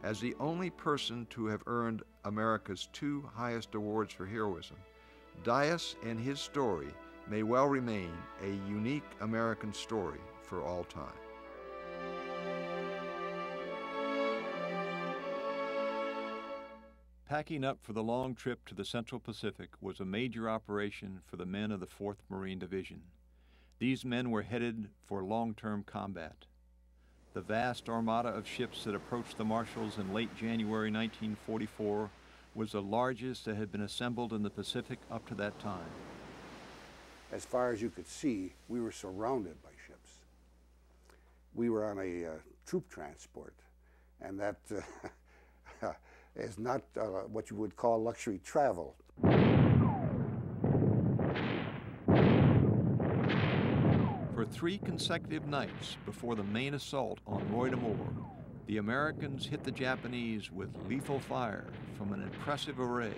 As the only person to have earned America's two highest awards for heroism, Dyess and his story may well remain a unique American story for all time. Packing up for the long trip to the Central Pacific was a major operation for the men of the 4th Marine Division. These men were headed for long-term combat. The vast armada of ships that approached the Marshalls in late January 1944 was the largest that had been assembled in the Pacific up to that time. As far as you could see, we were surrounded by ships. We were on a troop transport, and that is not what you would call luxury travel. For 3 consecutive nights before the main assault on Roy de Moore, the Americans hit the Japanese with lethal fire from an impressive array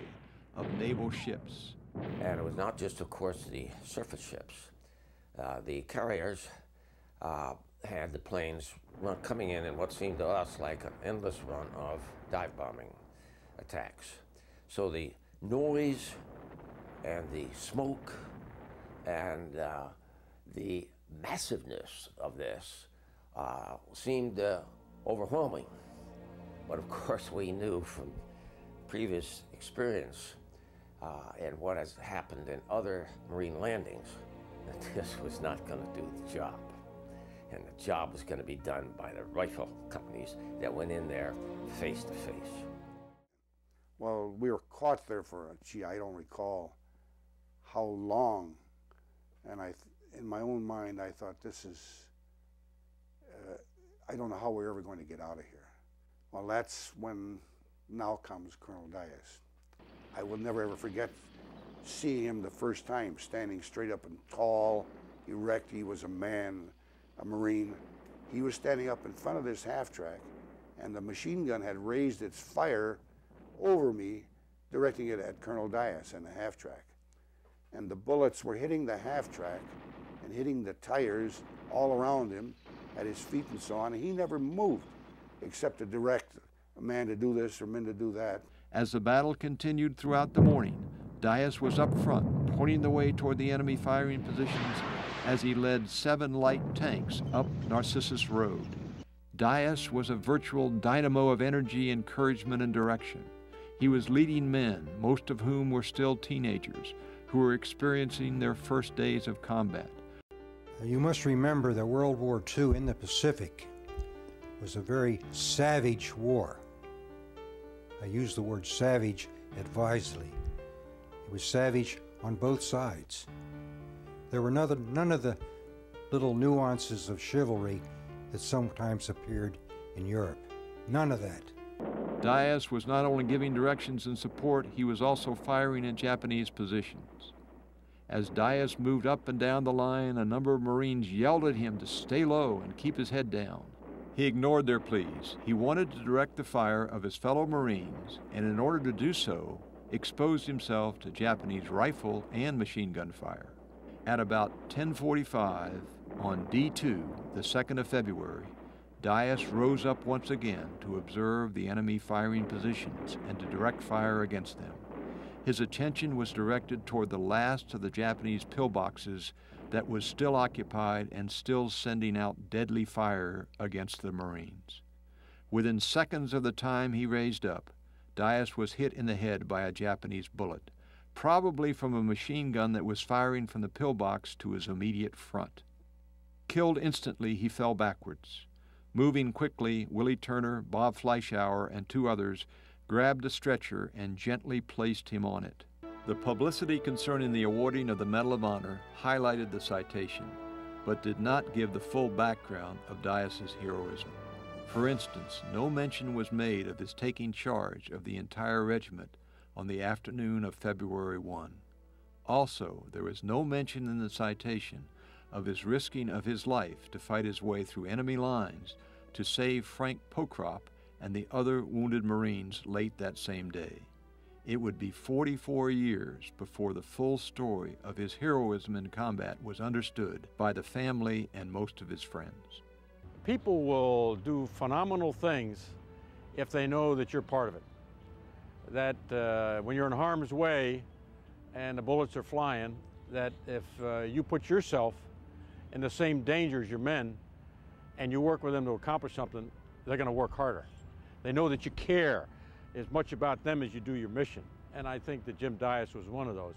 of naval ships. And it was not just, of course, the surface ships. The carriers had the planes coming in what seemed to us like an endless run of dive bombing attacks. So the noise and the smoke and the massiveness of this seemed overwhelming. But of course we knew from previous experience and what has happened in other Marine landings that this was not going to do the job. And the job was going to be done by the rifle companies that went in there face to face. Well, we were caught there for, gee, I don't recall how long. And in my own mind, I thought, this is, I don't know how we're ever going to get out of here. Well, that's when now comes Colonel Dyess. I will never ever forget seeing him the first time, standing straight up and tall, erect. He was a man, a Marine. He was standing up in front of this half-track, and the machine gun had raised its fire over me, directing it at Colonel Dyess and the half-track. And the bullets were hitting the half-track and hitting the tires all around him, at his feet and so on. And he never moved except to direct a man to do this or men to do that. As the battle continued throughout the morning, Dyess was up front, pointing the way toward the enemy firing positions as he led 7 light tanks up Narcissus Road. Dyess was a virtual dynamo of energy, encouragement, and direction. He was leading men, most of whom were still teenagers, who were experiencing their first days of combat. You must remember that World War II in the Pacific was a very savage war. I use the word savage advisedly. It was savage on both sides. There were none of the little nuances of chivalry that sometimes appeared in Europe. None of that. Dyess was not only giving directions and support, he was also firing at Japanese positions. As Dyess moved up and down the line, a number of Marines yelled at him to stay low and keep his head down. He ignored their pleas. He wanted to direct the fire of his fellow Marines, and in order to do so, exposed himself to Japanese rifle and machine gun fire. At about 10:45 on D2, the 2nd of February, Dyess rose up once again to observe the enemy firing positions and to direct fire against them. His attention was directed toward the last of the Japanese pillboxes that was still occupied and still sending out deadly fire against the Marines. Within seconds of the time he raised up, Dyess was hit in the head by a Japanese bullet, probably from a machine gun that was firing from the pillbox to his immediate front. Killed instantly, he fell backwards. Moving quickly, Willie Turner, Bob Fleischauer, and 2 others grabbed a stretcher and gently placed him on it. The publicity concerning the awarding of the Medal of Honor highlighted the citation, but did not give the full background of Dyess's heroism. For instance, no mention was made of his taking charge of the entire regiment on the afternoon of February 1. Also, there was no mention in the citation of his risking of his life to fight his way through enemy lines to save Frank Pocrop and the other wounded Marines late that same day. It would be 44 years before the full story of his heroism in combat was understood by the family and most of his friends. People will do phenomenal things if they know that you're part of it. That when you're in harm's way and the bullets are flying, that if you put yourself in the same danger as your men and you work with them to accomplish something, they're going to work harder. They know that you care as much about them as you do your mission. And I think that Jim Dyess was one of those.